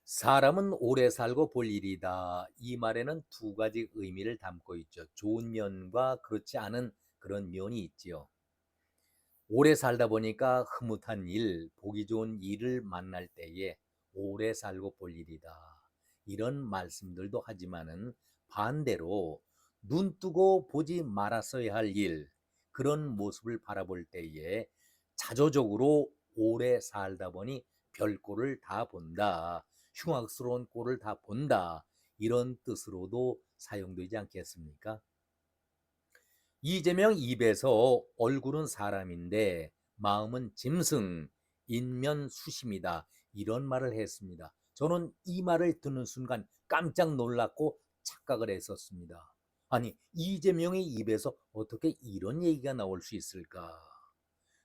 사람은 오래 살고 볼 일이다. 이 말에는 두 가지 의미를 담고 있죠. 좋은 면과 그렇지 않은 그런 면이 있지요. 오래 살다 보니까 흐뭇한 일, 보기 좋은 일을 만날 때에 오래 살고 볼 일이다. 이런 말씀들도 하지만은 반대로 눈 뜨고 보지 말았어야 할 일, 그런 모습을 바라볼 때에 자조적으로 오래 살다 보니 별꼴을 다 본다. 흉악스러운 꼴을 다 본다. 이런 뜻으로도 사용되지 않겠습니까? 이재명 입에서 얼굴은 사람인데 마음은 짐승, 인면 수심이다. 이런 말을 했습니다. 저는 이 말을 듣는 순간 깜짝 놀랐고 착각을 했었습니다. 아니, 이재명의 입에서 어떻게 이런 얘기가 나올 수 있을까?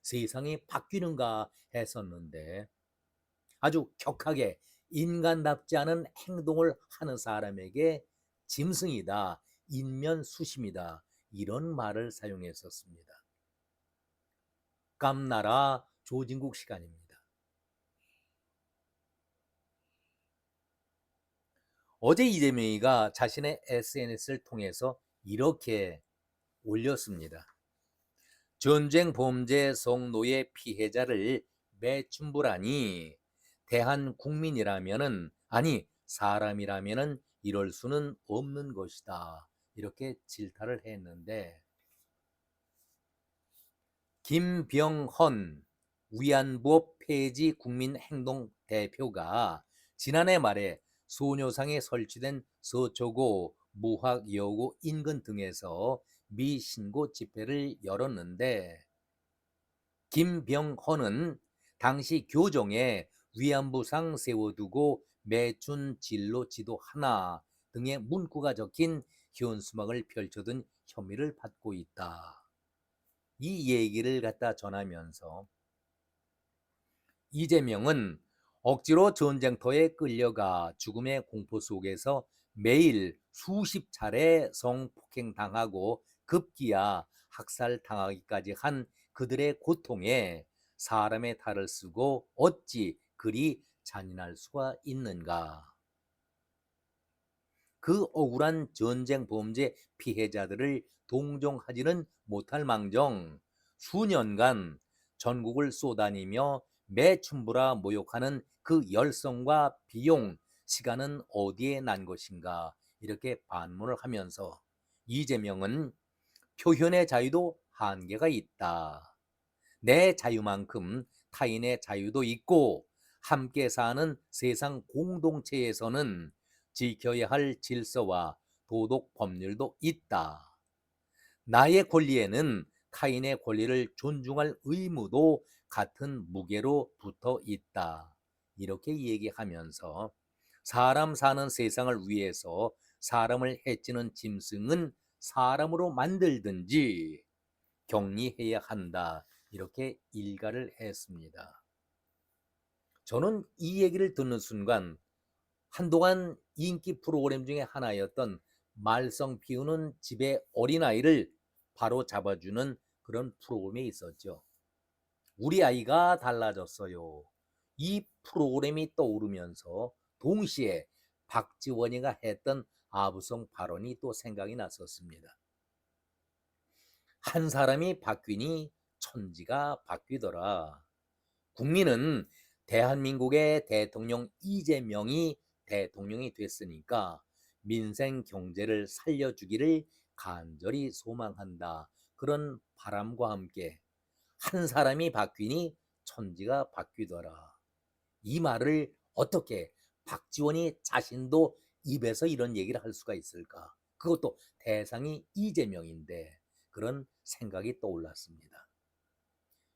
세상이 바뀌는가 했었는데 아주 격하게 인간답지 않은 행동을 하는 사람에게 짐승이다, 인면수심이다, 이런 말을 사용했었습니다. 깜나라 조진국 시간입니다. 어제 이재명이가 자신의 SNS를 통해서 이렇게 올렸습니다. 전쟁 범죄 성노예 피해자를 매춘부라니 대한국민이라면은 아니 사람이라면은 이럴 수는 없는 것이다. 이렇게 질타를 했는데 김병헌 위안부 폐지 국민행동 대표가 지난해 말에 소녀상에 설치된 서초구, 무학여고 인근 등에서 미신고 집회를 열었는데 김병헌은 당시 교정에 위안부상 세워두고 매춘 진로 지도 하나 등의 문구가 적힌 현수막을 펼쳐둔 혐의를 받고 있다. 이 얘기를 갖다 전하면서 이재명은 억지로 전쟁터에 끌려가 죽음의 공포 속에서 매일 수십 차례 성폭행 당하고 급기야 학살당하기까지 한 그들의 고통에 사람의 탈을 쓰고 어찌 그리 잔인할 수가 있는가. 그 억울한 전쟁 범죄 피해자들을 동정하지는 못할 망정 수년간 전국을 쏘다니며 매춘부라 모욕하는 그 열성과 비용, 시간은 어디에 난 것인가 이렇게 반문을 하면서 이재명은 표현의 자유도 한계가 있다. 내 자유만큼 타인의 자유도 있고 함께 사는 세상 공동체에서는 지켜야 할 질서와 도덕 법률도 있다. 나의 권리에는 타인의 권리를 존중할 의무도 같은 무게로 붙어 있다. 이렇게 얘기하면서 사람 사는 세상을 위해서 사람을 해치는 짐승은 사람으로 만들든지 격리해야 한다. 이렇게 일가를 했습니다. 저는 이 얘기를 듣는 순간 한동안 인기 프로그램 중에 하나였던 말썽 피우는 집의 어린아이를 바로 잡아주는 그런 프로그램이 있었죠. 우리 아이가 달라졌어요. 이 프로그램이 떠오르면서 동시에 박지원이가 했던 아부성 발언이 또 생각이 났었습니다. 한 사람이 바뀌니 천지가 바뀌더라. 국민은 대한민국의 대통령 이재명이 대통령이 됐으니까 민생 경제를 살려주기를 간절히 소망한다. 그런 바람과 함께 한 사람이 바뀌니 천지가 바뀌더라. 이 말을 어떻게 박지원이 자신도 입에서 이런 얘기를 할 수가 있을까? 그것도 대상이 이재명인데 그런 생각이 떠올랐습니다.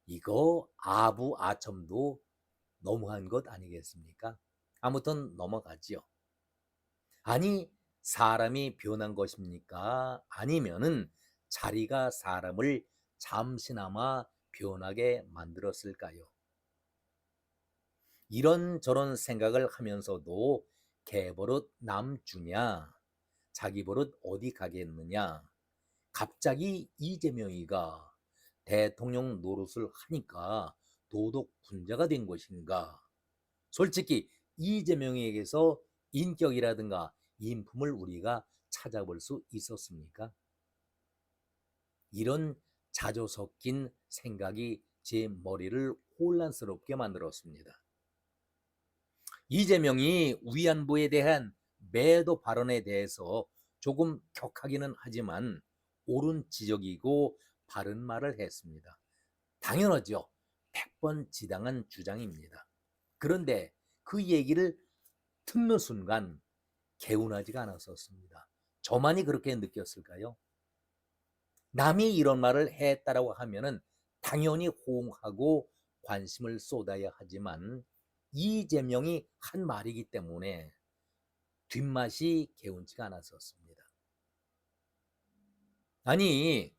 이거 아부아첨도 너무한 것 아니겠습니까? 아무튼 넘어가지요. 아니, 사람이 변한 것입니까? 아니면은 자리가 사람을 잠시나마 변하게 만들었을까요? 이런저런 생각을 하면서도 개버릇 남 주냐? 자기 버릇 어디 가겠느냐? 갑자기 이재명이가 대통령 노릇을 하니까 도덕 분자가 된 것인가? 솔직히 이재명에게서 인격이라든가 인품을 우리가 찾아볼 수 있었습니까? 이런 자조 섞인 생각이 제 머리를 혼란스럽게 만들었습니다. 이재명이 위안부에 대한 매도 발언에 대해서 조금 격하기는 하지만 옳은 지적이고 바른 말을 했습니다. 당연하죠. 100번 지당한 주장입니다. 그런데 그 얘기를 듣는 순간 개운하지가 않았었습니다. 저만이 그렇게 느꼈을까요? 남이 이런 말을 했다라고 하면은 당연히 호응하고 관심을 쏟아야 하지만 이재명이 한 말이기 때문에 뒷맛이 개운치가 않았었습니다. 아니,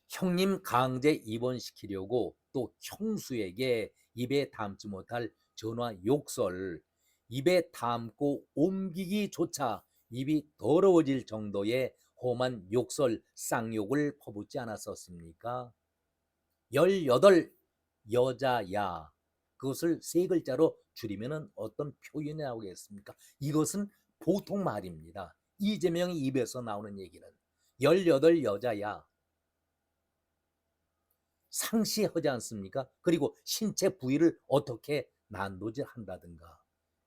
형님 강제 입원시키려고 또 형수에게 입에 담지 못할 전화 욕설, 입에 담고 옮기기조차 입이 더러워질 정도의 험한 욕설, 쌍욕을 퍼붓지 않았었습니까? 18 여자야. 그것을 세 글자로 줄이면 어떤 표현이 나오겠습니까? 이것은 보통 말입니다. 이재명의 입에서 나오는 얘기는 18 여자야. 상시하지 않습니까? 그리고 신체 부위를 어떻게 난도질한다든가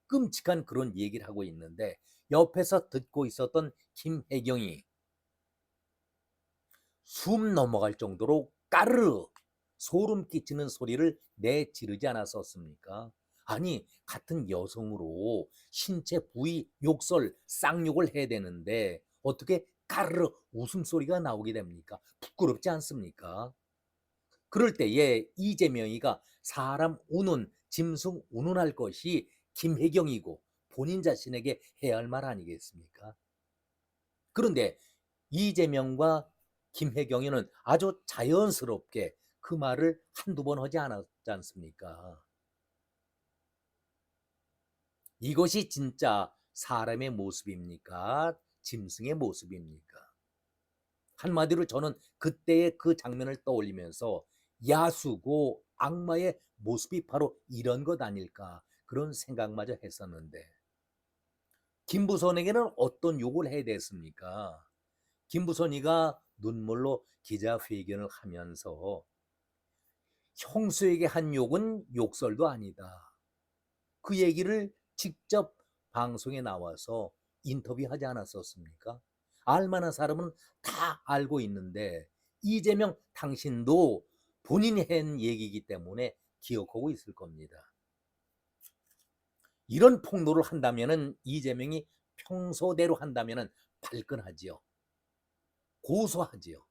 끔찍한 그런 얘기를 하고 있는데 옆에서 듣고 있었던 김혜경이 숨 넘어갈 정도로 까르르 소름 끼치는 소리를 내지르지 않았었습니까? 아니, 같은 여성으로 신체 부위 욕설, 쌍욕을 해야 되는데 어떻게 까르르 웃음소리가 나오게 됩니까? 부끄럽지 않습니까? 그럴 때에 이재명이가 사람 우는, 짐승 운운할 것이 김혜경이고 본인 자신에게 해야 할 말 아니겠습니까? 그런데 이재명과 김혜경이는 아주 자연스럽게 그 말을 한두 번 하지 않았지 않습니까? 이것이 진짜 사람의 모습입니까? 짐승의 모습입니까? 한마디로 저는 그때의 그 장면을 떠올리면서 야수고 악마의 모습이 바로 이런 것 아닐까 그런 생각마저 했었는데 김부선에게는 어떤 욕을 해야 됐습니까? 김부선이가 눈물로 기자회견을 하면서 형수에게 한 욕은 욕설도 아니다. 그 얘기를 직접 방송에 나와서 인터뷰하지 않았었습니까? 알만한 사람은 다 알고 있는데 이재명 당신도 본인이 한 얘기이기 때문에 기억하고 있을 겁니다. 이런 폭로를 한다면은 이재명이 평소대로 한다면은 발끈하지요. 고소하지요.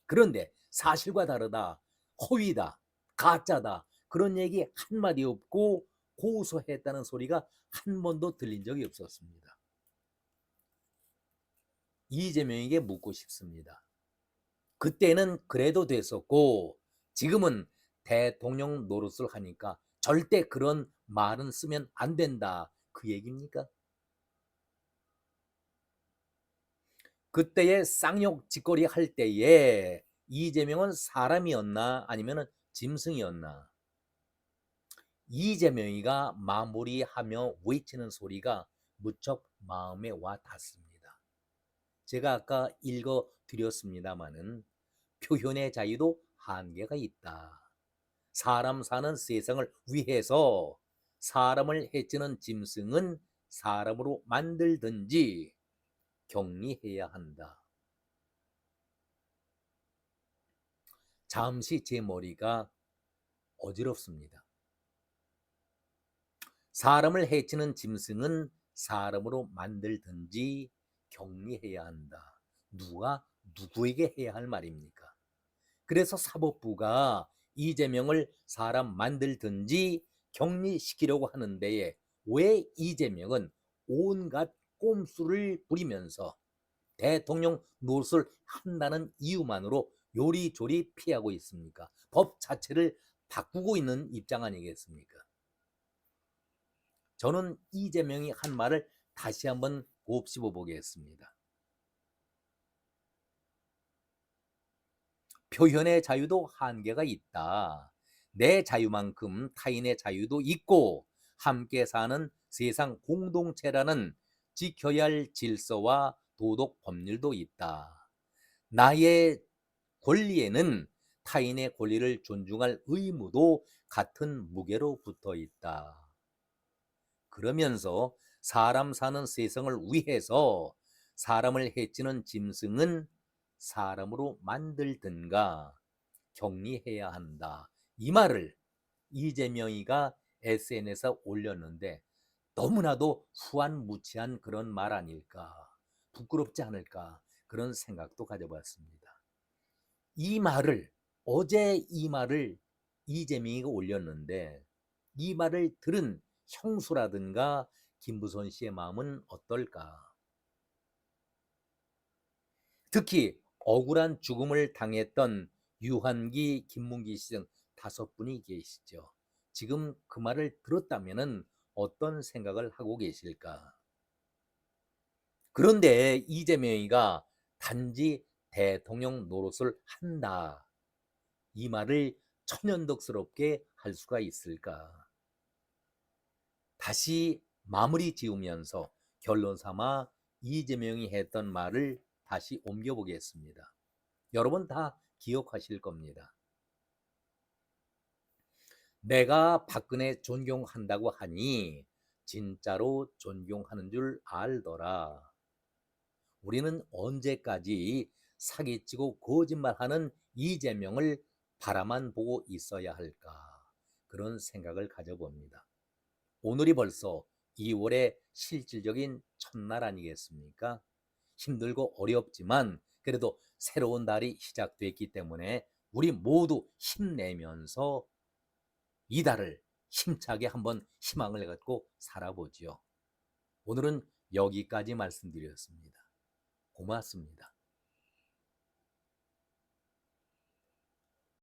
그런데 사실과 다르다, 허위다, 가짜다 그런 얘기 한마디 없고 고소했다는 소리가 한 번도 들린 적이 없었습니다. 이재명에게 묻고 싶습니다. 그때는 그래도 됐었고 지금은 대통령 노릇을 하니까 절대 그런 말은 쓰면 안 된다. 그 얘기입니까? 그때의 쌍욕 짓거리 할 때에 이재명은 사람이었나 아니면 짐승이었나? 이재명이가 마무리하며 외치는 소리가 무척 마음에 와 닿습니다. 제가 아까 읽어 드렸습니다마는 표현의 자유도 한계가 있다. 사람 사는 세상을 위해서 사람을 해치는 짐승은 사람으로 만들든지 격리해야 한다. 잠시 제 머리가 어지럽습니다. 사람을 해치는 짐승은 사람으로 만들든지 격리해야 한다. 누가 누구에게 해야 할 말입니까? 그래서 사법부가 이재명을 사람 만들든지 격리시키려고 하는 데에 왜 이재명은 온갖 꼼수를 부리면서 대통령 노릇을 한다는 이유만으로 요리조리 피하고 있습니까? 법 자체를 바꾸고 있는 입장 아니겠습니까? 저는 이재명이 한 말을 다시 한번 곱씹어 보겠습니다. 표현의 자유도 한계가 있다. 내 자유만큼 타인의 자유도 있고 함께 사는 세상 공동체라는 지켜야 할 질서와 도덕 법률도 있다. 나의 권리에는 타인의 권리를 존중할 의무도 같은 무게로 붙어 있다. 그러면서 사람 사는 세상을 위해서 사람을 해치는 짐승은 사람으로 만들든가 격리해야 한다. 이 말을 이재명이가 SNS에 올렸는데 너무나도 후안무치한 그런 말 아닐까, 부끄럽지 않을까, 그런 생각도 가져봤습니다. 이 말을, 어제 이 말을 이재명이가 올렸는데 이 말을 들은 형수라든가 김부선 씨의 마음은 어떨까? 특히 억울한 죽음을 당했던 유한기, 김문기 씨 등 5분이 계시죠. 지금 그 말을 들었다면 어떤 생각을 하고 계실까? 그런데 이재명이가 단지 대통령 노릇을 한다, 이 말을 천연덕스럽게 할 수가 있을까? 다시 마무리 지으면서 결론 삼아 이재명이 했던 말을 다시 옮겨보겠습니다. 여러분 다 기억하실 겁니다. 내가 박근혜 존경한다고 하니 진짜로 존경하는 줄 알더라. 우리는 언제까지 사기치고 거짓말하는 이재명을 바라만 보고 있어야 할까? 그런 생각을 가져봅니다. 오늘이 벌써 2월의 실질적인 첫날 아니겠습니까? 힘들고 어렵지만 그래도 새로운 달이 시작됐기 때문에 우리 모두 힘내면서 이 달을 힘차게 한번 희망을 갖고 살아보지요. 오늘은 여기까지 말씀드렸습니다. 고맙습니다.